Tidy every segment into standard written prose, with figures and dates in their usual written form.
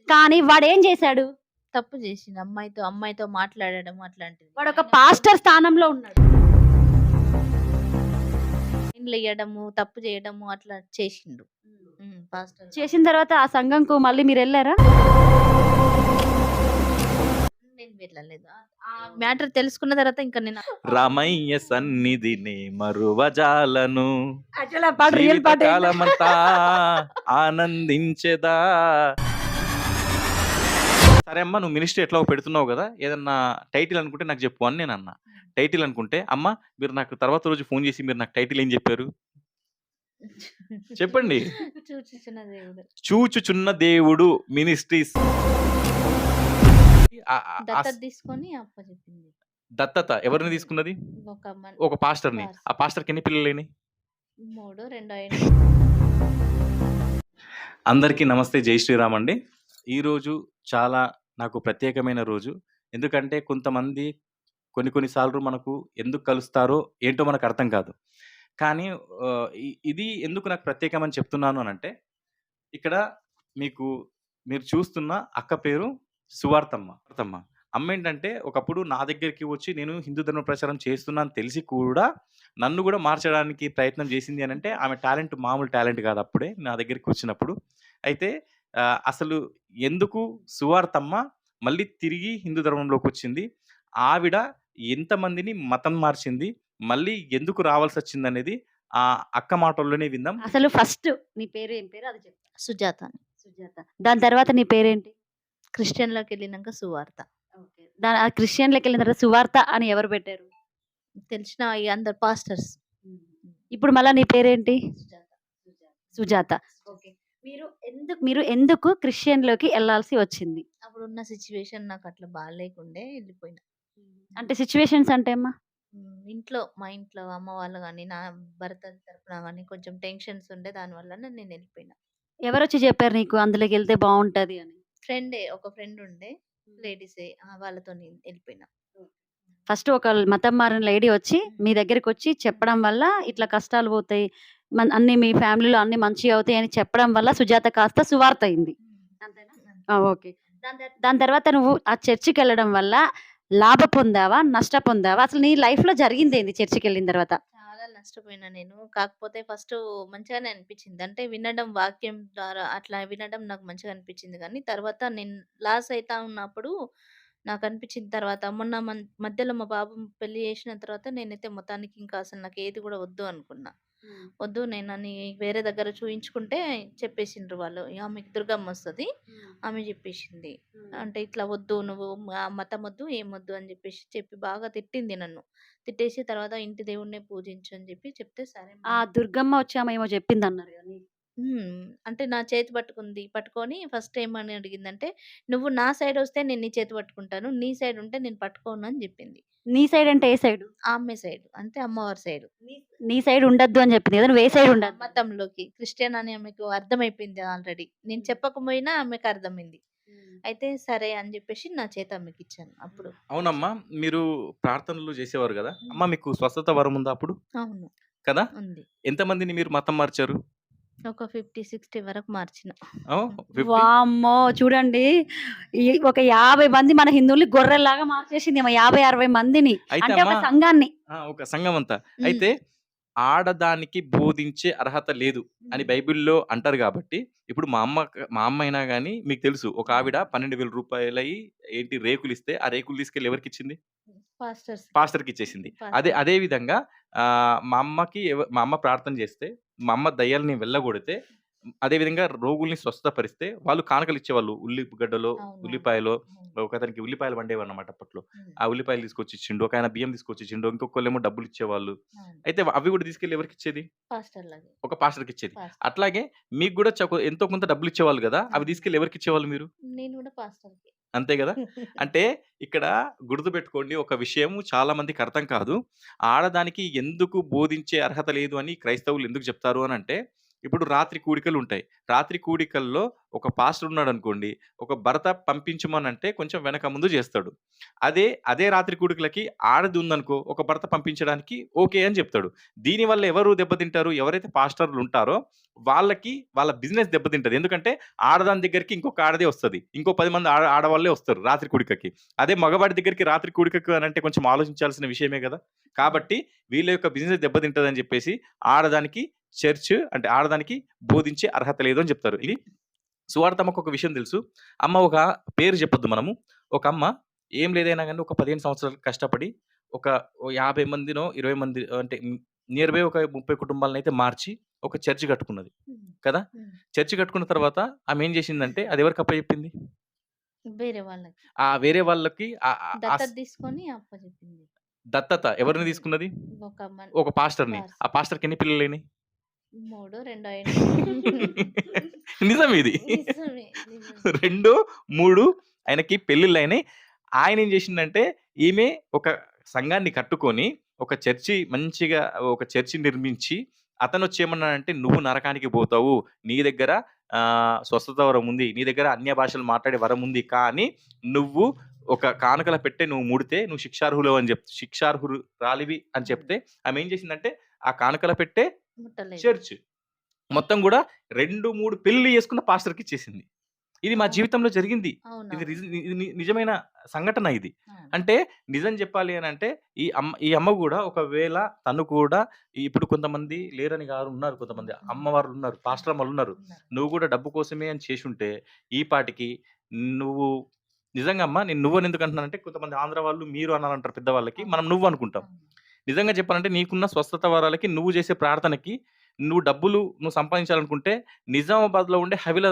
కానీ వాడేం చేశాడు? తప్పు చేసిండు. అమ్మాయితో మాట్లాడడం అట్లాంటిది. వాడొక పాస్టర్ స్థానంలో ఉన్నాడు. లైన్‌లెయ్యడము, తప్పు చేయడము అట్లా చేసిండు. పాస్టర్ చేసిన తర్వాత ఆ సంఘంకు మళ్ళీ మీరెళ్లారా? నేను వెళ్ళలేదు. ఆ మ్యాటర్ తెలుసుకున్న తర్వాత ఇంకా నేను రామయ్య సన్నిధిని మరువజాలను యాక్చువల్లీ ఆ పాట రియల్ పాట ఏంటి? జీవితకాలమంతా ఆనందించెదా. సరే అమ్మ, నువ్వు మినిస్ట్రీ ఎట్లా పెడుతున్నావు కదా, ఏదన్నా టైటిల్ అనుకుంటే నాకు చెప్పు అని నేను అన్నా. టైటిల్ అనుకుంటే, అమ్మ మీరు నాకు తర్వాత రోజు ఫోన్ చేసి మీరు నాకు టైటిల్ ఏం చెప్పారు చెప్పండి. చూచుచున్న దేవుడు. చూచుచున్న దేవుడు మినిస్ట్రీస్. దత్తత తీసుకొని అప్పచెప్పింది. దత్తత ఎవరిని తీసుకున్నది? ఒక పాస్టర్ని. ఆ పాస్టర్కి ఎన్ని పిల్లలేని? 3, 2 అయ్యింది. అందరికీ నమస్తే, జై శ్రీరామ్ అండి. ఈరోజు చాలా నాకు ప్రత్యేకమైన రోజు. ఎందుకంటే కొంతమంది కొన్ని సార్లు మనకు ఎందుకు కలుస్తారో ఏంటో మనకు అర్థం కాదు. కానీ ఇది ఎందుకు నాకు ప్రత్యేకమని చెప్తున్నాను అనంటే, ఇక్కడ మీరు చూస్తున్న అక్క పేరు సువార్తమ్మ. అమ్మ ఏంటంటే ఒకప్పుడు నా దగ్గరికి వచ్చి నేను హిందూ ధర్మ ప్రచారం చేస్తున్నాను తెలిసి కూడా నన్ను కూడా మార్చడానికి ప్రయత్నం చేసింది అని అంటే, ఆమె టాలెంట్ మామూలు టాలెంట్ కాదు. అప్పుడే నా దగ్గరికి వచ్చినప్పుడు అయితే అసలు ఎందుకు సువార్తమ్మ మళ్ళీ తిరిగి హిందూ ధర్మంలోకి వచ్చింది, ఆవిడ ఎంతమందిని మతం మార్చింది, మళ్ళీ ఎందుకు రావాల్సి వచ్చింది అనేది ఆ అక్క మాటల్లోనే విందాం. అసలు ఫస్ట్ నీ పేరు ఏం పేరు అది చెప్పు. సుజాత. దాని తర్వాత నీ పేరేంటి? క్రిస్టియన్‌లోకి వెళ్ళినాక సువార్త. క్రిస్టియన్‌లోకి వెళ్ళిన తర్వాత సువార్త అని ఎవరు పెట్టారు? తెలిసిన అందరు పాస్టర్స్. ఇప్పుడు మళ్ళా నీ పేరేంటి? సుజాత. ఓకే. మీరు ఎందుకు క్రిస్టియన్‌లోకి వెళ్ళాల్సి వచ్చింది? అప్పుడున్న సిచ్యువేషన్ నాకు అట్లా బాగాలేకుండే వెళ్ళిపోయినా. అంటే సిచ్యువేషన్స్ అంటే అమ్మా? మా ఇంట్లో అమ్మ వాళ్ళు కానీ నా భర్త తరపున కానీ కొంచెం టెన్షన్స్ ఉండే, దానివల్ల నేను వెళ్ళిపోయినా. ఎవరొచ్చి చెప్పారు నీకు అందులోకి వెళ్తే బాగుంటది అని? ఒక ఫ్రెండ్ ఉండే, లేడీసే, వాళ్ళతో వెళ్ళిపోయినా. ఫస్ట్ ఒక మతం మారిన లేడీ వచ్చి మీ దగ్గరికి వచ్చి చెప్పడం వల్ల ఇట్లా కష్టాలు పోతాయి, అన్ని మీ ఫ్యామిలీలో అన్ని మంచిగా అవుతాయి అని చెప్పడం వల్ల సుజాత కాస్త సువార్త అయింది. ఓకే. దాని తర్వాత నువ్వు ఆ చర్చికి వెళ్ళడం వల్ల లాభ పొందావా, నష్ట పొందావా? అసలు నీ లైఫ్ లో జరిగింది ఏంది చర్చికి వెళ్ళిన తర్వాత? చాలా నష్టపోయినా నేను. కాకపోతే ఫస్ట్ మంచిగానే అనిపించింది. అంటే వినడం, వాక్యం ద్వారా అట్లా వినడం నాకు మంచిగా అనిపించింది. కానీ తర్వాత నేను లాస్ అవుతా ఉన్నప్పుడు నాకు అనిపించిన తర్వాత మొన్న మధ్యలో మా బాబు పెళ్లి చేసిన తర్వాత నేనైతే మొత్తానికి ఇంకా అసలు నాకు ఏది కూడా వద్దు అనుకున్నా. వద్దు నేనని వేరే దగ్గర చూయించుకుంటే చెప్పేసిండ్రు వాళ్ళు, ఆమెకి దుర్గమ్మ వస్తది, ఆమె చెప్పేసింది. అంటే ఇట్లా వద్దు, నువ్వు మతం వద్దు, ఏమొద్దు అని చెప్పి బాగా తిట్టింది నన్ను. తిట్టేసి తర్వాత ఇంటి దేవుడినే పూజించు అని చెప్తే సరే ఆ దుర్గమ్మ వచ్చి ఆమె ఏమో చెప్పింది అన్నారు కదా. అంటే నా చేతి పట్టుకొని ఫస్ట్ ఏమని అడిగిందంటే, నువ్వు నా సైడ్ వస్తే నేను నీ చేతి పట్టుకుంటాను, నీ సైడ్ ఉంటే నేను పట్టుకోను అని చెప్పింది. నీ సైడ్ అంటే ఏ సైడ్? ఆమె సైడ్ అంటే అమ్మవారి సైడ్. నీ సైడ్ ఉండద్దు అని చెప్పింది కదా, నువ్వు ఏ సైడ్ ఉండదు? మతంలోకి క్రిస్టియన్ అని ఆమెకు అర్థమైపోయింది ఆల్రెడీ. నేను చెప్పకపోయినా ఆమెకు అర్థమైంది. అయితే సరే అని చెప్పేసి నా చేతి ఆమెకి ఇచ్చాను అప్పుడు. అవునమ్మా, మీరు ప్రార్థనలు చేసేవారు కదా అమ్మ, మీకు స్వస్థత వరం ఉందా అప్పుడు? అవును కదా. ఉంది. ఎంతమందిని మీరు మతం మార్చారు? ఒక 50-60 వరకు మార్చిన. వామ్మో, చూడండి, ఒక 50 మంది మన హిందువుల్ని గొర్రెల్లాగా మార్చేసింది 50-60 మందిని. అంటే ఒక సంఘాన్ని, ఒక సంఘం అంతా. అయితే ఆడదానికి బోధించే అర్హత లేదు అని బైబిల్లో అంటారు కాబట్టి, ఇప్పుడు మా అమ్మ అయినా కానీ మీకు తెలుసు, ఒక ఆవిడ 12,000 రూపాయలు ఏంటి రేకులు ఇస్తే ఆ రేకులు తీసుకెళ్ళి ఎవరికి ఇచ్చింది? పాస్టర్కి ఇచ్చేసింది. అదే విధంగా మా అమ్మ ప్రార్థన చేస్తే, మా అమ్మ దయ్యాలని వెళ్ళగొడితే, అదే విధంగా రోగుల్ని స్వస్థపరిస్తే వాళ్ళు కానుకలు ఇచ్చేవాళ్ళు. ఉల్లిగడ్డలో, ఉల్లిపాయలో, ఒకతనికి ఉల్లిపాయలు వండేవారు అన్నమాట అప్పట్లో. ఆ ఉల్లిపాయలు తీసుకొచ్చి ఇచ్చిండు, ఒక ఆయన బియ్యం తీసుకొచ్చి ఇచ్చిండు, ఇంకొకళ్ళేమో డబ్బులు ఇచ్చేవాళ్ళు. అయితే అవి కూడా తీసుకెళ్ళి ఎవరికి ఇచ్చేది? ఒక పాస్టర్కి ఇచ్చేది. అట్లాగే మీకు కూడా ఎంతో కొంత డబ్బులు ఇచ్చేవాళ్ళు కదా, అవి తీసుకెళ్ళి ఎవరికి ఇచ్చేవాళ్ళు మీరు? నేను కూడా పాస్టర్కి. అంతే కదా. అంటే ఇక్కడ గుర్తుపెట్టుకోండి, ఒక విషయం చాలా మందికి అర్థం కాదు. ఆడదానికి ఎందుకు బోధించే అర్హత లేదు అని క్రైస్తవులు ఎందుకు చెప్తారు అని అంటే, ఇప్పుడు రాత్రి కూడికలు ఉంటాయి. రాత్రి కూడికల్లో ఒక పాస్టర్ ఉన్నాడనుకోండి, ఒక భర్త పంపించమనంటే కొంచెం వెనక ముందు చేస్తాడు. అదే రాత్రి కూడికలకి ఆడది ఉందనుకో, ఒక భర్త పంపించడానికి ఓకే అని చెప్తాడు. దీనివల్ల ఎవరు దెబ్బతింటారు? ఎవరైతే పాస్టర్‌లు ఉంటారో వాళ్ళకి వాళ్ళ బిజినెస్ దెబ్బతింటది. ఎందుకంటే ఆడదాని దగ్గరికి ఇంకొక ఆడదే వస్తది. ఇంకో 10 మంది ఆడవాళ్ళే వస్తారు రాత్రి కూడికకి. అదే మగవాడి దగ్గరికి రాత్రి కూడికకు అనంటే కొంచెం ఆలోచించాల్సిన విషయమే గదా! కాబట్టి వీళ్ళ యొక్క బిజినెస్ దెబ్బతింటదని జెప్పేసి ఆడదానికి అంటే ఆడదానికి బోధించే అర్హత లేదు అని చెప్తారు. ఇది సువార్తమ్మకు ఒక విషయం తెలుసు. ఒక పేరు చెప్పొద్దు మనము. ఒక అమ్మ ఏం లేదైనా గాని ఒక 15 సంవత్సరాలు కష్టపడి ఒక ఓ 50 మందినో, 20 మంది అంటే నియర్ బై ఒక 30 కుటుంబాలనైతే మార్చి ఒక చర్చ్ కట్టుకున్నది. హ్మ్. కదా! హ్మ్. చర్చ్ కట్టుకున్న తర్వాత ఆమె ఏం చేసిందంటే అది ఎవరికి అప్పజెప్పింది? వేరే వాళ్ళకి. వేరే వాళ్ళకి ఆహ్, ఆహ్, దత్తత తీసుకొని అప్పజెప్పింది. దత్తత ఎవరిని హ్మ్. తీసుకున్నది? ఒక ఒక పాస్టర్‌ని. ఆ పాస్ పాస్టర్‌కి ఎన్ని పిల్లలైనయి? 3, 2 అయినాయి. నిజం ఇది. నిజమే. నిజమే. 2, 3 ఆయనకి పెళ్ళిళ్ళయినాయి. ఆయనేం జేషిండంటే, ఈమె ఒక సంఘాన్ని కట్టుకొని, మంచిగా ఒక చర్చి నిర్మించి, అతనొచ్చి ఏమన్నాడంటే, "నువ్వు నరకానికి పోతావు. నీ దగ్గర స్వస్థత వరముంది. నీ దగ్గర అన్య భాషలు మాట్లాడే వరముంది. కానీ, నువ్వు ఒక కానుకల పెట్టె నువ్వు ముడితే, నువ్వు శిక్షార్హురాలివి" అని హ్మ్. చెప్తే, ఆమేం జేసిందంటే, ఆ కానుకల పెట్టె ముట్టలేదు. చర్చ్ మొత్తం గూడా 2, 3 పెళ్లిళ్లు చేసుకున్న పాస్టర్‌కిచ్చేసింది. ఇది మా అవును. జీవితంలో జరిగింది. ఇది అవునవును. నిజమైన సంఘటన ఇది. అవును. అంటే నిజం చెప్పాలి అనంటే ఈ అమ్మ గూడా ఒకవేళ తను కూడా ఇప్పుడు కొంతమంది లేరని గాదు ఉన్నారు. కొంతమంది హ్మ్. అమ్మవార్లున్నారు, పాస్టర్ అమ్మలున్నారు. ఉన్నారు. నువ్వు గూడా డబ్బు కోసమే అని చేసుంటే ఈ పాటికి నువ్వు నిజంగా అమ్మ నేను నువ్వని ఎందుకు అంటున్నానంటే కొంతమంది ఆంధ్ర వాళ్ళు మీరు అనాలంటారు పెద్దవాళ్ళకి. అవును. మనం నువ్వు అనుకుంటాం. అవును. నిజంగా చెప్పాలంటే నీకున్న స్వస్థత వరాలకి, నువ్వు చేసే ప్రార్థనకి, నువ్వు సంపాదించాలనుకుంటే నిజామాబాద్‌లో ఉండే హవిల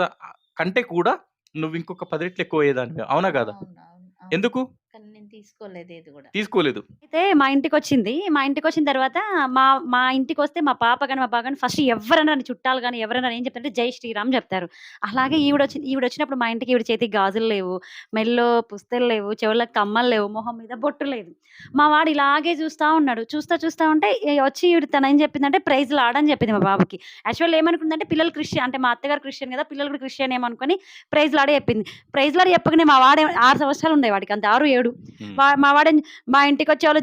కంటే కూడా నువ్వు ఇంకొక 10 రెట్లు ఎక్కువ అయ్యేదానివి. అవునా కాదా? అవును. అవును. అవును. ఎందుకు? కానీ నేను తీసుకోలేదు ఏది గూడా. తీసుకోలేదు. అయితే మా ఇంటికొచ్చింది. మా ఇంటికొచ్చిన తర్వాత మా మా ఇంటికొస్తే మా పాప గాని, మా బావ గాని ఫస్ట్ ఎవ్వరైనా గాని చుట్టాలు గాని ఎవరైనా ఏం చెప్తారంటే జై శ్రీరామ్ జెప్తారు. అలాగే ఈవిడొచ్చినప్పుడు మా ఇంటికి ఈవిడ చేతికి గాజులు లేవు, మెడలో పుస్తెలు లేవు, చెవులకు కమ్మలు లేవు, మొహం మీద బొట్టు లేదు. మా వాడు ఇలాగే చూస్తా ఉన్నాడు. చూస్తా ఉంటే వచ్చి ఈవిడ తనేం చెప్పిందంటే ప్రైజ్ లార్డ్ అని చెప్పింది మా బాబుకి. యాక్చువల్‌గా ఏమనుకుందంటే పిల్లలు క్రిస్టియన్ అంటే మా అత్తగారు క్రిస్టియన్ గదా! పిల్లలు కూడా క్రిస్టియన్ ఏమో అనుకోని ప్రైజ్ లార్డే చెప్పింది. ప్రైజ్ లార్డ్ చెప్పగానే మా వాడు 6 సంవత్సరాలు ఉన్నాయి వాడికి అంతే 6, 7 హ్మ్. మా వాడేం మా ఇంటికొచ్చేవాళ్ళు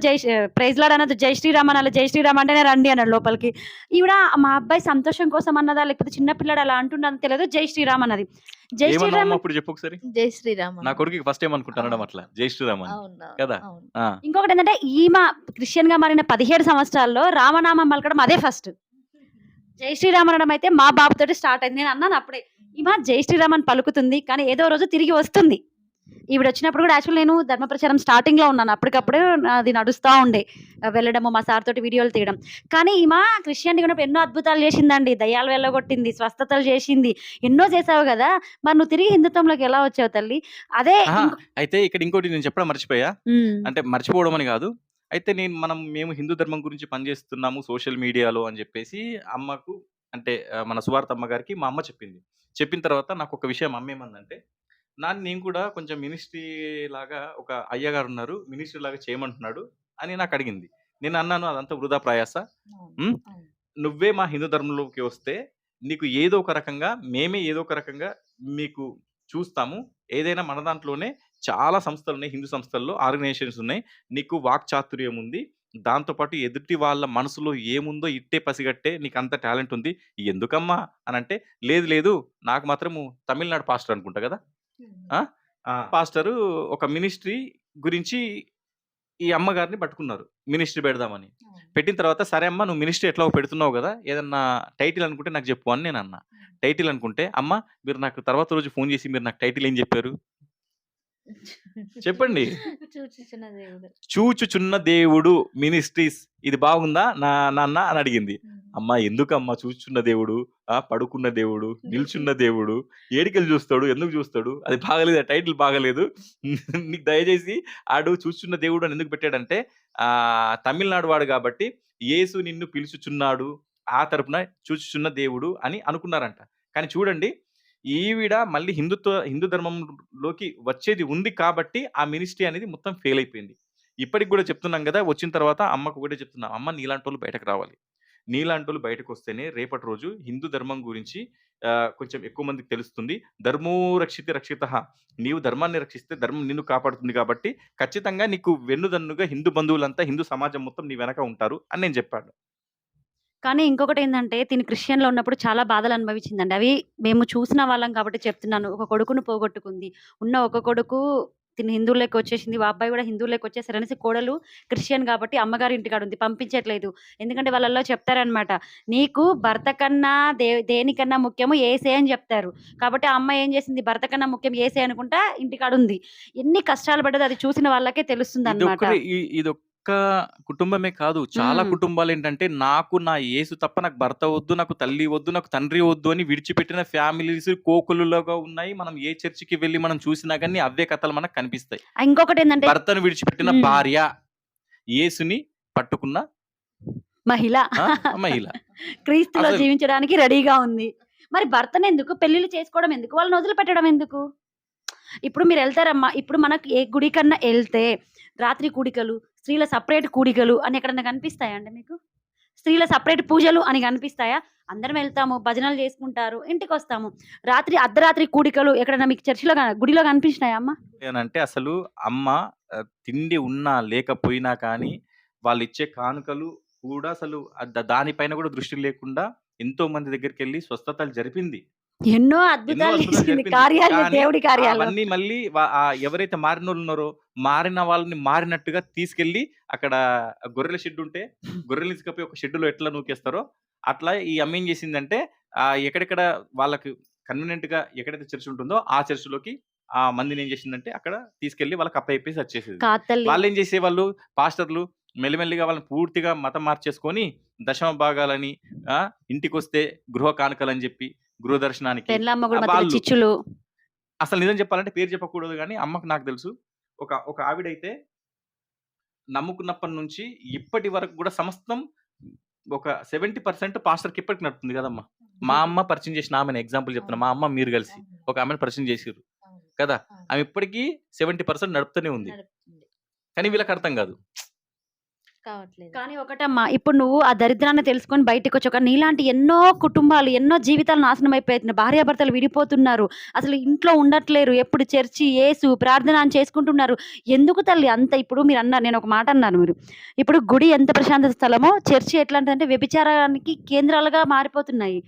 ప్రైజ్ లార్డ్ అనొద్దు, జై శ్రీరామ్ అనాలి. జై శ్రీరామ్ అంటేనే రండి అన్నాడు లోపలికి. ఈవిడ మా అబ్బాయి సంతోషం కోసం అన్నదా? లేకపోతే చిన్న పిల్లాడు అలా అంటున్నాడో తెలీదు. జై శ్రీరామ్ అన్నది. జై శ్రీరామ్ ఏమన్నావమ్మా అప్పుడు చెప్పు ఒకసారి? జై శ్రీరామ్ నా అన్నా. కొడుకుకి ఫస్ట్ టైమ్ అనుకుంటా అనడం అవును. అట్లా. జై శ్రీరామ్ అని. అవునవును. కదా! అవును. ఆ! ఇంకొకటేంటంటే ఈమె క్రిస్టియన్‌గా మారిన 17 సంవత్సరాల్లో రామనామం పలకడం అదే ఫస్ట్. జై శ్రీరామ్ అనడం అయితే మా బాబుతోటి స్టార్ట్ అయింది. నేను అన్నాను అప్పుడే. ఈమె జై శ్రీరామ్ అని పలుకుతుంది. కానీ ఏదో రోజు తిరిగి వస్తుంది. ఈవిడొచ్చినప్పుడు కూడా యాక్చువల్లీ నేను ధర్మ ప్రచారం స్టార్టింగ్‌లో ఉన్నాను. అప్పటికప్పుడే అది నడుస్తా ఉండే. వెళ్ళడము, మా సార్ తోటి వీడియోలు తీయడం. కానీ ఈమె క్రిస్టియానిటీగా ఉన్నప్పుడు ఎన్నో అద్భుతాలు చేసిందండి. దయ్యాలు వెళ్ళగొట్టింది, స్వస్థతలు చేసింది. ఎన్నో చేసావు గదా! మరి నువ్వు తిరిగి హిందుత్వంలోకి ఎలా వచ్చావు తల్లి? అదే అహా! ఇంకో అయితే ఇక్కడ ఇంకోటి నేను చెప్పడం మర్చిపోయా. హ్మ్. అంటే మర్చిపోవడం అని గాదు. అయితే మేము హిందూ ధర్మం గురించి పనిచేస్తున్నాము సోషల్ మీడియాలో అని జెప్పేసి అమ్మకు అంటే మన సువార్తమ్మ గారికి మా అమ్మ చెప్పింది. చెప్పిన తర్వాత నాకొక విషయం అమ్మేమందంటే, నేను కూడా కొంచెం మినిస్ట్రీ లాగా ఒక అయ్యగారున్నారు. మినిస్ట్రీ లాగా చేయమంటున్నాడు అని నాకడిగింది. నేనన్నాను అదంతా వృధా ప్రయాస. అవును. హ్మ్. అవును. నువ్వే మా హిందూ ధర్మంలోకి వస్తే నీకు ఏదో ఒక రకంగా మేమే ఏదో ఒక రకంగా మీకు చూస్తాము. ఏదైనా మన దాంట్లోనే చాలా సంస్థలున్నాయి. హిందూ సంస్థల్లో ఆర్గనైజేషన్స్ ఉన్నాయి. నీకు వాక్చాతుర్యం ఉంది. దాంతో పాటు ఎదుటి వాళ్ళ మనసులో ఏముందో ఇట్టే పసిగట్టే నీకంత టాలెంట్ ఉంది. ఎందుకమ్మా అనంటే, లేదు లేదు నాకు మాత్రము తమిళనాడు పాస్టర్ అనుకుంటా గదా! హ్మ్. ఆ! పాస్టరు ఒక మినిస్ట్రీ గురించి ఈ అమ్మగారిని పట్టుకున్నారు. మినిస్ట్రీ పెడదామని. అవును. పెట్టిన తర్వాత సరే అమ్మ నువ్వు మినిస్ట్రీ ఎట్లాగో పెడుతున్నావు గదా! ఏదన్నా టైటిల్ అనుకుంటే నాకు జెప్పు అని నేనన్నా. హ్మ్. టైటిల్ అనుకుంటే, అమ్మ మీరు నాకు తర్వాత రోజు ఫోను జేసి మీరు నాకు టైటిల్ ఏం జెప్పారు? చెప్పండి. చూచుచున్న దేవుడు. చూచుచున్న దేవుడు మినిస్ట్రీస్ ఇది బాగుందా నాన్న అని అడిగింది. హ్మ్. అమ్మా ఎందుకమ్మా చూచుచున్న దేవుడు, పడుకున్న దేవుడు, నిల్చున్న దేవుడు, ఏడికెళ్ళి చూస్తాడు, ఎందుకు చూస్తాడు? అది బాగాలేదు. ఆ టైటిల్ బాగాలేదు. నీకు దయచేసి ఆడు చూచుచున్న దేవుడు అని ఎందుకు పెట్టాడంటే తమిళనాడు వాడు గాబట్టి యేసు నిన్ను పిలుచుచున్నాడు. ఆ తరపున చూచుచున్న దేవుడు అని అనుకున్నారంట. కానీ చూడండి ఈవిడ మళ్ళీ హిందూ ధర్మంలోకి వచ్చేది ఉంది కాబట్టి, ఆ మినిస్ట్రీ అనేది మొత్తం ఫెయిల్ అయిపోయింది. ఇప్పటికి గూడా చెప్తున్నాం గదా! వచ్చిన తర్వాత అమ్మకు ఒకటే చెప్తున్నా. అమ్మ నీలాంటోళ్ళు బయటకు రావాలి. నీలాంటోళ్ళు బయటకొస్తేనే రేపటి రోజు హిందూ ధర్మం గురించి కొంచెం ఎక్కువ మందికి తెలుస్తుంది. ధర్మో రక్షితే రక్షితః. నీవు ధర్మాన్ని రక్షిస్తే ధర్మం నిన్ను కాపాడుతుంది కాబట్టి ఖచ్చితంగా నీకు వెన్నుదన్నుగా హిందూ బంధువులంతా, హిందూ సమాజం మొత్తం నీ వెనక ఉంటారు అని నేను చెప్పాను. కానీ ఇంకొకటేందంటే తిను క్రిస్టియన్‌లో ఉన్నప్పుడు చాలా బాధలు అనుభవించిందండి. అవి మేము చూసిన వాళ్ళం కాబట్టి చెప్తున్నాను. ఒక కొడుకును పోగొట్టుకుంది. ఉన్న ఒక కొడుకు తిను హిందువుల్లోకి వచ్చేసింది. ఆ అబ్బాయి కూడా హిందువుల్లోకి వచ్చేసారనేసి కోడలు క్రిస్టియన్ కాబట్టి అమ్మగారి ఇంటికాడ ఉంది. పంపించట్లేదు. ఎందుకంటే వాళ్ళలో చెప్తారనమాట. నీకు భర్త కన్నా దేనికన్నా ముఖ్యము యేసే అని చెప్తారు. కాబట్టి ఆ అమ్మాయి ఏం చేసింది భర్త కన్నా ముఖ్యం యేసే అనుకుంటా ఇంటికాడుంది. ఎన్ని కష్టాలు పడ్డదో అది చూసిన వాళ్ళకే తెలుస్తుందనమాట. ఇదొక్క కుటుంబమే కాదు. చాలా హ్మ్. కుటుంబాలేంటంటే, నాకు నా యేసు తప్ప నాకు భర్త వద్దు, నాకు తల్లి వద్దు, నాకు తండ్రి వద్దు అని విడిచిపెట్టిన ఫ్యామిలీస్ కోకొల్లులాగా ఉన్నాయి. మనం ఏ చర్చికి వెళ్లి మనం చూసినా గాని అవే కథలు మనకు కనిపిస్తాయి. ఇంకొకటేందంటే భర్తను విడిచిపెట్టిన హ్మ్. భార్య, యేసుని పట్టుకున్న మహిళ మహిళ. క్రీస్తులో అసలు జీవించడానికి రెడీగా ఉంది. మరి భర్తనెందుకు పెళ్లిళ్లు చేసుకోవడం ఎందుకు? వాళ్ళని వదిలిపెట్టడం ఎందుకు? ఇప్పుడు మీరెళ్తారమ్మా. ఇప్పుడు మనకు ఏ గుడికన్నా ఎళ్తే రాత్రి కూడికలు, స్త్రీల సెపరేట్ కూడికలు అని ఎక్కడన్నా కనిపిస్తాయా అండి మీకు? స్త్రీల సెపరేట్ పూజలు అని కనిపిస్తాయా? అందరం వెళ్తాము, భజనలు చేసుకుంటారు, ఇంటికొస్తాము. అర్ధరాత్రి కూడికలు ఎక్కడన్నా మీకు చర్చిలో గుడిలో కనిపించినాయా అమ్మ? అంటే అసలు అమ్మ తిండి ఉన్నా లేకపోయినా కానీ వాళ్ళిచ్చే కానుకలు కూడా అసలు దానిపైన కూడా దృష్టి లేకుండా ఎంతో మంది దగ్గరికెళ్ళి స్వస్థతలు జరిపింది. ఎన్నో ఎన్నో అద్భుతాలు అద్భుతాలు చేసింది. జరిపింది. కార్యాలు కానీ దేవుడి కార్యాలు. అవన్నీ మళ్ళీ ఎవరైతే మారినోళ్ళున్నారో, మారిన వాళ్ళని మారినట్టుగా తీసుకెళ్ళి అక్కడ గొర్రెల షెడ్ ఉంటే, గొర్రెల్ని తీసుకపోయి ఒక షెడ్‌లో ఎట్లా నూకేస్తారో, అట్లా ఈ అమ్మ ఏం చేసిందంటే, ఎక్కడెక్కడ వాళ్ళకి కన్వీనియంట్‌గా ఎక్కడైతే చర్చ్ ఉంటుందో, ఆ చర్చ్‌లోకి ఆ మందిని ఏం చేసిందంటే, అక్కడ తీసుకెళ్ళి వాళ్ళకి అప్పజెప్పేసి వచ్చేసేది. కాతల్లి. వాళ్ళేం చేసేవాళ్ళు పాస్టర్‌లు మెల్లిమెల్లిగా వాళ్ళని పూర్తిగా మతం మార్చేసుకొని, దశమ భాగాలని, ఇంటికొస్తే గృహ కానుకలని చెప్పి, గృహ దర్శనానికి పెండ్లాంమగుడు మధ్యలో వాళ్ళు చిచ్చులు. అసలు నిజం చెప్పాలంటే పేరు చెప్పకూడదు గానీ, అమ్మకు నాకు తెలుసు. ఒక ఆవిడైతే నమ్ముకున్నప్పటి నుంచి ఇప్పటి వరకు గూడా సమస్తం ఒక 70% పాస్టర్‌కి ఇప్పటికి నడుస్తుంది గదమ్మా! మా అమ్మ పరిచయం చేసిన ఆమెనే ఎగ్జాంపుల్ చెప్తున్నా. మా అమ్మ మీరు కలిసి ఒక ఆమెను పరిచయం చేసిర్రు కదా! ఆమె ఇప్పటికి 70% నడుపుతూనే ఉంది. నడుపుతుంది. కానీ వీళ్ళకి అర్థం గాదు. కావట్లేదు. కానీ ఒకటమ్మా, ఇప్పుడు నువ్వు ఆ దరిద్రాన్ని తెలుసుకొని బయటికొచ్చాక నీలాంటి ఎన్నో కుటుంబాలు, ఎన్నో జీవితాలు నాశనం అయిపోతున్నాయి. భార్యాభర్తలు విడిపోతున్నారు. అసలు ఇంట్లో ఉండట్లేరు. ఎప్పుడు చర్చి, యేసు, ప్రార్థన అని చేసుకుంటున్నారు. ఎందుకు తల్లి అంత? ఇప్పుడు మీరన్నారు, నేనొక మాట అన్నాను మీరు. ఇప్పుడు గుడి ఎంత ప్రశాంత స్థలమో, చర్చి ఎట్లాంటిదంటే వ్యభిచారానికి కేంద్రాలుగా మారిపోతున్నాయి.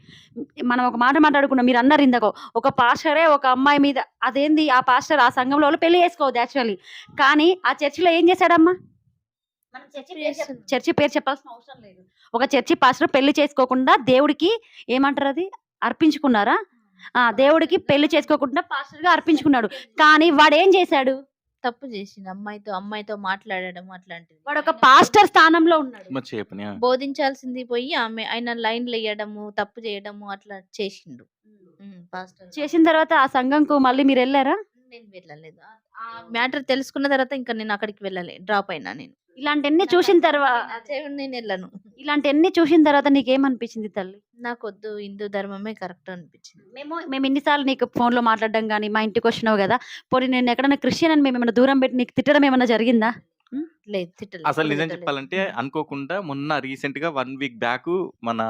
మనం ఒక మాట మాట్లాడుకున్నాం. మీరన్నారు ఇందాక, ఒక పాస్టరే ఒక అమ్మాయి మీద అదేంది ఆ పాస్టర్ ఆ సంఘంలో వాళ్ళు పెళ్లి చేసుకోవద్దు యాక్చువల్లీ. కానీ ఆ చర్చిలో ఏం చేశాడమ్మా? మనం చర్చి పేరు చెప్పాల్సిన అవసరం లేదు. ఒక చర్చి పాస్టర్ పెళ్లి చేసుకోకుండా దేవుడికి ఏమంటారది? అర్పించుకున్నారా? దేవుడికి పెళ్లి చేసుకోకుండా పాస్టర్‌గా అర్పించుకున్నాడు. కానీ వాడేం చేశాడు? తప్పు చేసింది. అమ్మాయితో మాట్లాడడం అట్లాంటిది. వాడొక పాస్టర్ స్థానంలో ఉన్నాడు. మంచిగా చెప్పిన. బోధించాల్సింది పోయి ఆయన లైన్‌లెయ్యడము, తప్పు చేయడము అట్లా చేసిండు. పాస్టర్ చేసిన తర్వాత ఆ సంఘంకు మళ్ళీ మీరెళ్లారా? నేను వెళ్ళలేదు. ఆ మ్యాటర్ తెలుసుకున్న తర్వాత ఇంకా నేను అక్కడికి వెళ్ళలే. డ్రాప్ అయినా నేను. ఇలాంటియన్ని చూసిన నేనెళ్ళను. ఇలాంటియన్ని చూసిన తర్వాత నీకేమనిపించింది తల్లి? నాకొద్దు హిందూ ధర్మమే కరెక్ట్ అనిపించింది. మేము ఇన్ని సార్లు నీకు ఫోన్‌లో మాట్లాడడం గాని, మా ఇంటికొచ్చినావు గదా! పోనీ నేనెక్కడైనా క్రిస్టియన్ అని మేమేమన్నా దూరం పెట్టి నీకు తిట్టడం ఏమన్నా జరిగిందా? లేదు తిట్టలేదు. అసలు నిజం తిట్టలేదు. చెప్పాలంటే అనుకోకుండా మొన్న రీసెంట్‌గా 1 వీక్ బ్యాకు మన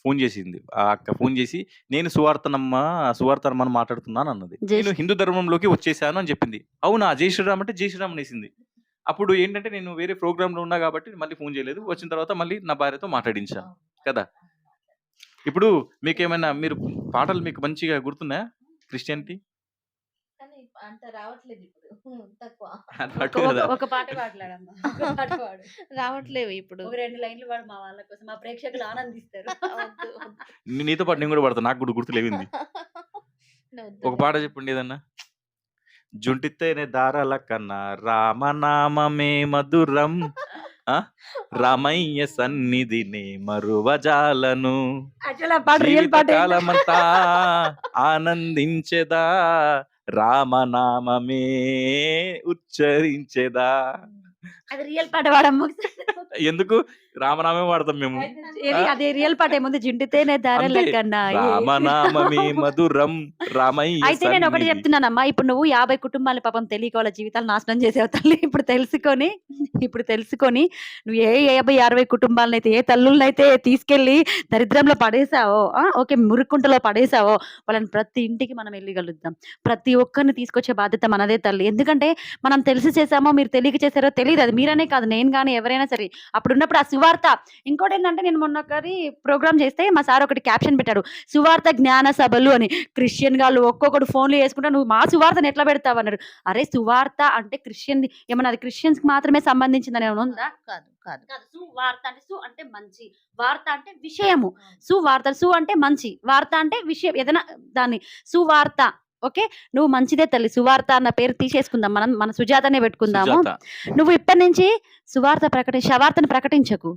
ఫోన్ చేసింది. ఆ అక్క ఫోన్ చేసి, "నేను సువార్తనమ్మని మాట్లాడుతున్నాను" అన్నది. నేను హిందూ ధర్మంలోకి వచ్చేసాను అని చెప్పింది. అవునా! జై శ్రీరామ్ అంటే జై శ్రీరామ్ అనేసింది. అప్పుడు ఏంటంటే నేను వేరే ప్రోగ్రామ్‌లో ఉన్నా కాబట్టి మళ్ళీ ఫోన్ చేయలేదు. వచ్చిన తర్వాత మళ్ళీ నా భార్యతో మాట్లాడించా కదా! ఇప్పుడు మీకేమైనా పాటలు మీకు మంచిగా గుర్తున్నాయా? క్రిస్టియానిటీ? కానీ అంత రావట్లేదు ఇప్పుడు. తక్కువ. ఒక పాట పాడలాడమ్మా. ఒక పాట పాడు. రావట్లేవు ఇప్పుడు. ఒక 2 లైన్‌లు పాడు మా వాళ్ళ కోసం. మా ప్రేక్షకులు ఆనందిస్తారు. వద్దు. నీతో పాటు నేను కూడా పాడతా. నాకు కూడా గుర్తులేవింది. ఒక పాట చెప్పండి ఏదన్నా. జుంటితేనే దారాల కన్నా రామనామమే మధురం, రామయ్య సన్నిధిని మరువజాలను, జీవితకాలమంతా ఆనందించెదా, రామనామమే ఉచ్చరించెదా. అది రియల్ పాట పాడమ్మా. ఎందుకు రామనామే వాడతాం మేము. ఏది అదే రియల్ పాట ఏముంది, జింటితేనే అంతే. ధారల కన్నా రామనామమే మధురం రామయ్య అయితే నేను ఒకటి సన్నిధి. చెప్తున్నానమ్మా, ఇప్పుడు నువ్వు 50 కుటుంబాలు పాపం తెలియక వాళ్ళ జీవితాలు నాశనం చేసావు తల్లి. ఇప్పుడు తెలుసుకొని నువ్వు ఏ 50, 60 కుటుంబాలనైతే, ఏ తల్లులనైతే తీసుకెళ్ళి దరిద్రంలో పడేసావో, ఓకే, మురుక్కుంటలో పడేసావో, వాళ్ళని ప్రతి ఇంటికి మనం వెళ్ళగలుగుతాం. ప్రతి ఒక్కరిని తీసుకొచ్చే బాధ్యత మనదే తల్లి. ఎందుకంటే మనం తెలిసి చేసామో మీరు తెలియక చేశారో తెలియదు. అది మీరనే కాదు, నేను కానీ ఎవరైనా సరే. అప్పుడున్నప్పుడు ఆ సువార్త. ఇంకోటి ఏంటంటే, నేను మొన్న ఒకరి ప్రోగ్రామ్ చేస్తే మా సార్ ఒకటి క్యాప్షన్ పెట్టాడు, సువార్త జ్ఞాన సభలు అని. క్రిస్టియన్ గాళ్ళు ఒక్కొక్కడు ఫోన్లు చేసుకుంటా నువ్వు మా సువార్తను ఎట్లా పెడతావు అన్నారు. అరే సువార్త అంటే క్రిస్టియన్, ఏమన్నా అది క్రిస్టియన్స్ కి మాత్రమే సంబంధించిందని ఏమైనా ఉందా? కాదు కాదు కాదు. సువార్త అంటే సు అంటే మంచి, వార్త అంటే విషయము. సువార్త, సు అంటే మంచి, వార్త అంటే విషయం, ఏదైనా దాన్ని సువార్త. ఓకే, నువ్వు మంచిదే తల్లి. సువార్త అన్న పేరు తీసేసుకుందాం, మనం మన సుజాతనే పెట్టుకుందాము. సుజాత. నువ్వు ఇప్పటి నుంచి సువార్త శవార్తను ప్రకటించకు.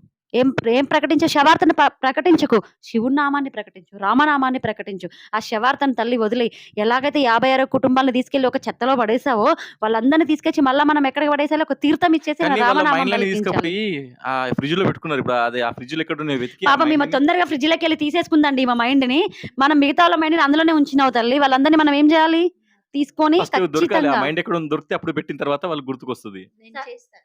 ఏం ప్రకటించు? శవార్తను ప్రకటించకు. శివుని నామాన్ని ప్రకటించు, రామనామాన్ని ప్రకటించు. ఆ శవార్తను తల్లి వదిలేయి. ఎలాగైతే 56 కుటుంబాలను తీసుకెళ్లి ఒక చెత్తలో పడేసావో, వాళ్ళందరినీ తీసుకొచ్చి మళ్ళీ మనం ఎక్కడికి పడేసాలో ఒక తీర్థం ఇచ్చేసి కానీ వాళ్ళ రామనామం మైండ్ లని పలికించాలి. తీసుకపోయి ఆ ఫ్రిడ్జ్ లో పెట్టుకున్నారు. ఇప్పుడు అది ఆ ఫ్రిడ్జ్ లో ఎక్కడ వెతికి ఆ పాపం మైండ్ మేము ని తొందరగా ఫ్రిడ్జ్ లోకి వెళ్ళి తీసేసుకుందండి మా మైండ్ ని. మనం మిగతా వాళ్ళ మైండ్ ని అందులోనే ఉంచినావు తల్లి. వాళ్ళందరినీ మనం ఏం చేయాలి? తీసుకొని ఫస్ట్ దొరకాలి. ఆ ఖచ్చితంగా మైండ్ ఎక్కడ ఉంది దొరికితే అప్పుడు పెట్టిన తర్వాత వాళ్ళకి గుర్తుకొస్తుంది. నేను చేస్తాను.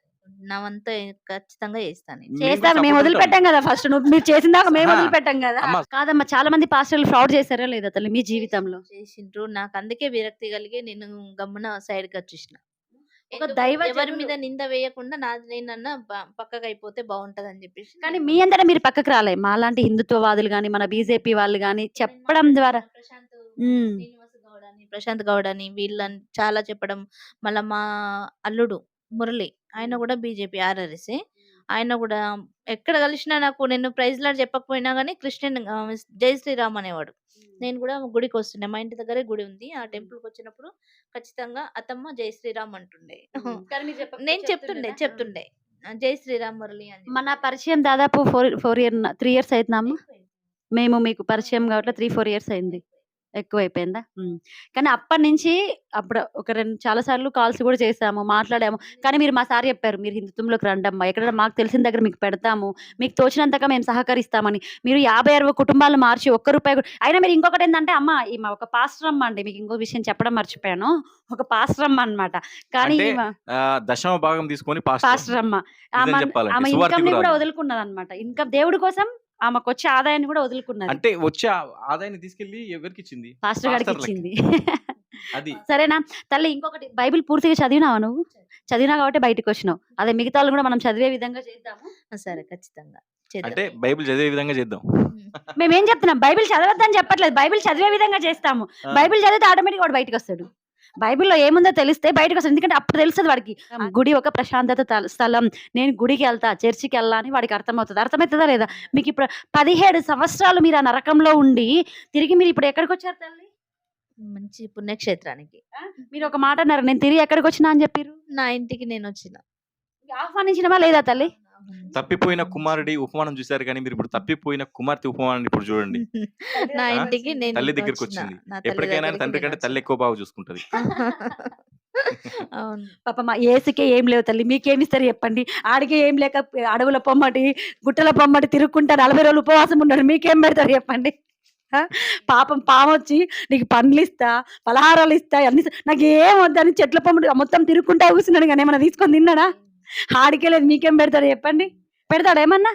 నా వంత ఖచ్చితంగా చేస్తాను నేను. మేము కూడా చేస్తాం. మేము సపోర్ట్ ఉంటాం. వదిలిపెట్టాం కదా ఫస్ట్. మీరు చేసిన దాకా మేము ఆహా. వదిలిపెట్టాం కదా. అమ్మ. కాదమ్మా, చాలా మంది పాస్టర్లు ఫ్రాడ్ చేశారా లేదా తల్లి మీ జీవితంలో? చేసిండ్రు. నాకు అందుకే విరక్తి కలిగి నేను గమ్మున సైడ్ కి వచ్చేసిన. ఒక ఎందుకు దైవజనులు- ఎవరి మీద నింద వేయకుండా నాది నేనన్నా పక్కకు అయిపోతే బాగుంటది అని చెప్పేసి కానీ మీ అందరూ మీరు పక్కకు రాలే. మాలాంటి హిందుత్వవాదులు గాని, మన బీజేపీ వాళ్ళు గాని చెప్పడం ద్వారా ఉమ్. ప్రశాంత్ గౌడ్ అని వీళ్ళని చాలా చెప్పడం. మళ్ళా మా అల్లుడు మురళి ఆయన కూడా బీజేపీ ఆర్ఆర్ఎస్. ఆయన కూడా ఎక్కడ కలిసినా నాకు, నేను ప్రైజ్ లాడ్ చెప్పకపోయినా గానీ క్రిస్టియన్ జై శ్రీరామ్ అనేవాడు. నేను కూడా గుడికి వస్తుండే, మా ఇంటి దగ్గరే గుడి ఉంది. ఆ టెంపుల్ కి వచ్చినప్పుడు ఖచ్చితంగా అత్తమ్మ జై శ్రీరామ్ అంటుండే. నేను చెప్తుండే జై శ్రీరామ్ మురళి అని చెప్పి. మన పరిచయం దాదాపు 3 ఇయర్స్ అవుతుందమ్మా. మేము మీకు పరిచయం కాబట్టి 3-4 ఇయర్స్ అయింది. ఎక్కువైపోయిందా? కానీ అప్పటి నుంచి అప్పుడు ఒక చాలా సార్లు కాల్స్ కూడా చేసాము, మాట్లాడాము. కానీ మీరు మా సార్ చెప్పారు, మీరు హిందుత్వంలోకి రండమ్మా, ఎక్కడ మాకు తెలిసిన దగ్గర మీకు పెడతాము, మీకు తోచినంతగా మేము సహకరిస్తామని. మీరు 50-60 కుటుంబాలు మార్చి ₹1 అయినా మీరు ఇంకొకటి ఏంటంటే, అమ్మ ఈమె ఒక పాస్టర్ అమ్మ అండి. మీకు ఇంకో విషయం చెప్పడం మర్చిపోయాను. ఒక పాస్టర్ అమ్మ అనమాట. కానీ అంటే ఈమె దశమ భాగం తీసుకొని పాస్టర్ అమ్మ. ఆమె చెప్పాలంటే ఆమె ఇన్కమ్ ని కూడా సువార్థికురాలు. వదులుకున్నది అనమాట. ఇన్కమ్ దేవుడి కోసం ఆమెకు వచ్చే ఆదాయాన్ని కూడా వదులుకున్నది. అంటే వచ్చే ఆదాయాన్ని తీసుకెళ్లి ఎవరికి ఇచ్చింది? పాస్టర్ గారికి పాస్టర్లకి. ఇచ్చింది. అది సరేనా తల్లి? ఇంకొకటి, బైబిల్ పూర్తిగా చదివినావా నువ్వు? చదివినా కాబట్టి బయటకు వచ్చినావు. అదే మిగతా వాళ్ళు కూడా మనం చదివే విధంగా చేద్దాము. సరే ఖచ్చితంగా చేద్దాం. అంటే బైబిల్ చదివే విధంగా చేద్దాం. మేమేం చెప్తున్నాం, బైబిల్ చదవద్దని చెప్పట్లేదు, బైబిల్ చదివే విధంగా చేస్తాము. ఆ. బైబిల్ చదివితే ఆటోమేటిక్ వాడు బయటకు వస్తాడు. బైబిల్లో ఏముందో తెలిస్తే బయటకు వస్తాడు. ఎందుకంటే అప్పుడు తెలుస్తుంది వాడికి, గుడి ఒక ప్రశాంతత స్థలం, నేను గుడికి వెళ్తా, చర్చికి వెళ్ళా అని వాడికి అర్థమవుతుంది. అర్థమవుతుందా లేదా? మీకు ఇప్పుడు 17 సంవత్సరాలు మీరు ఆ నరకంలో ఉండి తిరిగి మీరు ఇప్పుడు ఎక్కడికి వచ్చారు తల్లి? మంచి పుణ్యక్షేత్రానికి. మీరు ఒక మాట అన్నారు, నేను తిరిగి ఎక్కడికి వచ్చినా అని చెప్పారు. నా ఇంటికి నేను వచ్చిన. ఆహ్వానించినవా లేదా తల్లి? తప్పిపోయిన కుమారుడి ఉపమానం చూశారు, కానీ మీరు ఇప్పుడు తప్పిపోయిన కుమార్తె ఉపమానాన్ని ఇప్పుడు చూడండి. నా ఆ? ఇంటికి నేను తల్లి దగ్గరికి వచ్చిన. వచ్చింది. నా తల్లి ఎప్పటికైనా దగ్గరికి తండ్రి నేను కంటే తల్లి వచ్చిన. ఎక్కువ బాగా చూసుకుంటది. అవును. పాప మా ఏసుకే ఏం లేవు తల్లి, మీకేమిస్తారు చెప్పండి? ఆడికే ఏం లేక అడవుల పొమ్మటి గుట్టల పొమ్మటి తిరుక్కుంటా 40 రోజులు ఉపవాసం ఉన్నాడు, మీకేం పెడతారు చెప్పండి? పాపం పామొచ్చి నీకు పండ్లు ఇస్తా, పలహారాలు ఇస్తా, అన్ని నాకు ఏం వద్దని చెట్ల పొమ్మటి మొత్తం తిరుక్కుంటా కూర్చున్నాడు, కానీ ఏమన్నా తీసుకొని తిన్నాడా? ఆడికే లేదు, మీకేం పెడతారు చెప్పండి? పెడతాడు ఏమన్నా?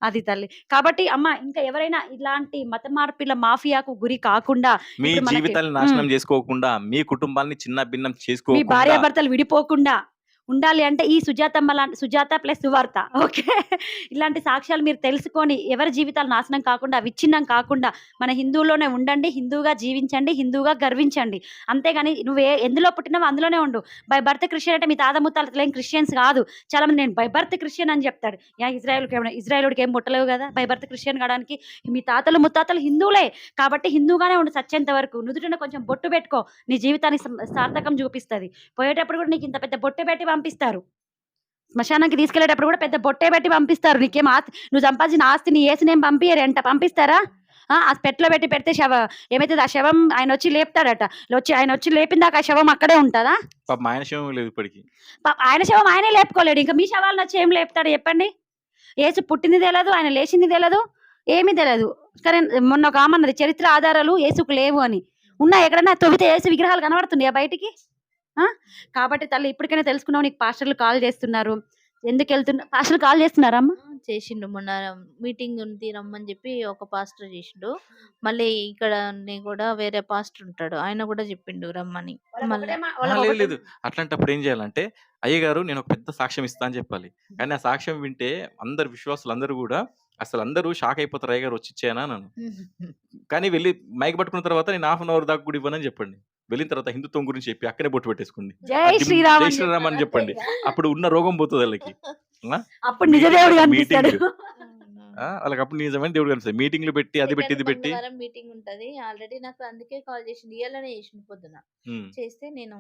అది తల్లి. కాబట్టి అమ్మ, ఇంకా ఎవరైనా ఇలాంటి మత మార్పిల మాఫియాకు గురి కాకుండా, మీ ఇప్పుడు మనకి జీవితాన్ని నాశనం చేసుకోకుండా, మీ కుటుంబాన్ని చిన్న భిన్నం మీ చేసుకోకుండా, భార్యాభర్తలు విడిపోకుండా ఉండాలి అంటే ఈ సుజాత ప్లస్ సువార్త, ఓకే, ఇలాంటి సాక్ష్యాలు మీరు తెలుసుకొని ఎవరి జీవితాలు నాశనం కాకుండా, విచ్ఛిన్నం కాకుండా మన హిందువులోనే ఉండండి, హిందువుగా జీవించండి, హిందువుగా గర్వించండి. అంతేగాని నువ్వు ఎందులో పుట్టినావో అందులోనే ఉండు. బై బర్త్ క్రిస్టియన్ అంటే మీ తాత ముత్తాతలు ఏం క్రిస్టియన్స్ కాదు. చాలా మంది నేను బై బర్త్ క్రిస్టియన్ అని చెప్తాడు. ఇజ్రాయేలుడికి ఏం పుట్టలేవు కదా బై బర్త్ క్రిస్టియన్ కావడానికి. మీ తాతలు ముత్తాతలు హిందువులే కాబట్టి హిందూగానే ఉండు సచ్చేంత వరకు. నుదుటిన కొంచెం బొట్టు పెట్టుకో, నీ జీవితాన్ని సార్థకం చూపిస్తుంది. పోయేటప్పుడు కూడా నీకు ఇంత పెద్ద బొట్టు పెట్టి పంపిస్తారు. శ్మశానానికి తీసుకెళ్లేటప్పుడు కూడా పెద్ద బొట్టే పెట్టి పంపిస్తారు. నీకేం నువ్వు సంపాదించిన ఆస్తి నీ ఏసినేం పంపియరు, ఎంట పంపిస్తారా? ఆ పెట్లో పెడితే ఏమైతుంది, ఆ శవం ఆయన వచ్చి లేపుతాడట. ఆయన వచ్చి లేపిందాక ఆ శవం అక్కడే ఉంటుందా? పాపం ఆయన శవం లేదు ఇప్పటికి. ఆయన శవం ఆయనే లేపుకోలేడు, ఇంకా మీ శవాలను వచ్చి ఏం లేపుతాడు చెప్పండి? యేసు పుట్టింది తెలియదు, ఆయన లేచింది తెలియదు, ఏమీ తెలియదు. కానీ మొన్న ఒక ఆమె అన్నది చరిత్ర ఆధారాలు యేసుకు లేవు అని. ఉన్నాయి ఎక్కడన్నా తవ్వితే యేసు విగ్రహాలు కనబడుతున్నాయా బయటికి? ఆ? కాబట్టి తల్లి ఇప్పటికైనా తెలుసుకున్నావు, నీకు పాస్టర్లు కాల్ చేస్తున్నారు, ఎందుకు వెళ్తున్నా పాస్టర్లు కాల్ చేస్తున్నారా అమ్మ? చేసిండు మొన్న మీటింగ్ ఉంది రమ్మని చెప్పి ఒక పాస్టర్ చేసిండు. మళ్ళీ ఇక్కడ కూడా వేరే పాస్టర్ ఉంటాడు, ఆయన కూడా చెప్పిండు రమ్మని. మళ్ళీ లేదు లేదు, అట్లాంటప్పుడు ఏం చేయాలంటే అయ్యగారు నేను ఒక పెద్ద సాక్ష్యం ఇస్తా అని చెప్పాలి. కానీ ఆ సాక్ష్యం వింటే అందరు విశ్వాసులు అందరూ కూడా అసలు అందరూ షాక్ అయిపోతారు, అయ్యగారు వచ్చి ఇచ్చానా నన్ను. కానీ వెళ్ళి మైక్ పట్టుకున్న తర్వాత నేను హాఫ్ అన్ అవర్ దాకా కూడా ఇవ్వనని చెప్పండి. వెళ్ళిన తర్వాత హిందుత్వం గురించి చెప్పి అక్కడే బొట్టు పెట్టేసుకోండి, జై అది శ్రీరామ్ జై అని శ్రీరామ్ అని చెప్పండి. చెప్పండి. అప్పుడు ఉన్న రోగం పోతుంది వాళ్ళకి. అప్పుడు నిజ దేవుడు కనిపిస్తాడు. మీటింగ్లు వాళ్ళకి అప్పుడు నిజమైన దేవుడు కనిపిస్తుంది. మీటింగ్లు పెట్టి అది పెట్టి ఇది పెట్టి మంగళవారం మీటింగ్ ఉంటది ఆల్రెడీ, నాకు అందుకే కాల్ చేసిండు, ఇయ్యాలనే చేసిండు పొద్దున. ఉమ్, చేస్తే నేను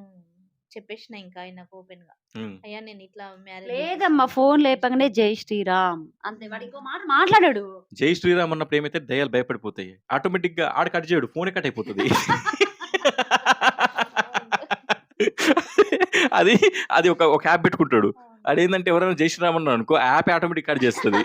చెప్పేసిన ఇంకా ఆయనకు ఓపెన్ గా, ఉమ్. అయ్యా నేను ఇట్లా మ్యారేజ్ లేదమ్మా, ఫోన్ లేపగానే జై శ్రీరామ్ అంతే. వాడు ఇంకో మాట మాట్లాడాడు. జై శ్రీరామ్ అన్నప్పుడు ఏమైతే దయ్యాలు భయపడిపోతాయి, ఆటోమేటిక్ గా ఆడ కట్ చేయడు, ఫోన్ కట్ అయిపోతుంది. అది అది ఒక యాప్ పెట్టుకుంటాడు. అదేంటంటే ఎవరైనా జై శ్రీరామ్ అన్నారు అనుకో, యాప్ ఆటోమేటిక్ కట్ చేస్తుంది.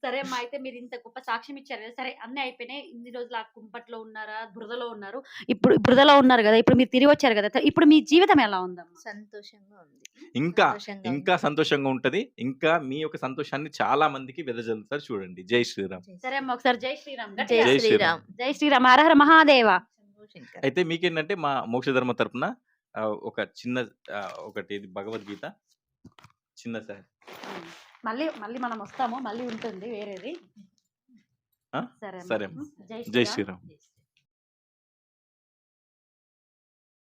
సరే అమ్మా, అయితే మీరు ఇంత గొప్ప సాక్ష్యం ఇచ్చారు కదా, సరే అన్నీ అయిపోయినాయి. ఇన్ని రోజులు ఆ కుంపట్లో ఉన్నారా, బురదలో ఉన్నారు, ఇప్పుడు బురదలో ఉన్నారు కదా, ఇప్పుడు మీరు తిరిగి వచ్చారు కదా, ఇప్పుడు మీ జీవితం ఎలా ఉందమ్మా? సంతోషంగా ఉంది. ఇంకా సంతోషంగా ఇంకా సంతోషంగా ఉంటది. ఇంకా మీ యొక్క సంతోషాన్ని చాలా మందికి వెదజల్లుతారు. చూడండి. జై శ్రీరామ్. ఉంది. సరే అమ్మ, ఒకసారి జై శ్రీరామ్ జై గట్టిగా. జై శ్రీరామ్. జై శ్రీరామ్, హర హర మహాదేవ. శంకర్. అయితే మీకేంటంటే మా మోక్ష ధర్మ తరపున ఒక చిన్న ఒకటి ఇది భగవద్గీత చిన్న సార్. మళ్ళీ మళ్ళీ మనం వస్తాము, మళ్ళీ ఉంటుంది వేరేది. ఆ? సరే అమ్మ. సరే అమ్మ. జై జై శ్రీరామ్. శ్రీరామ్.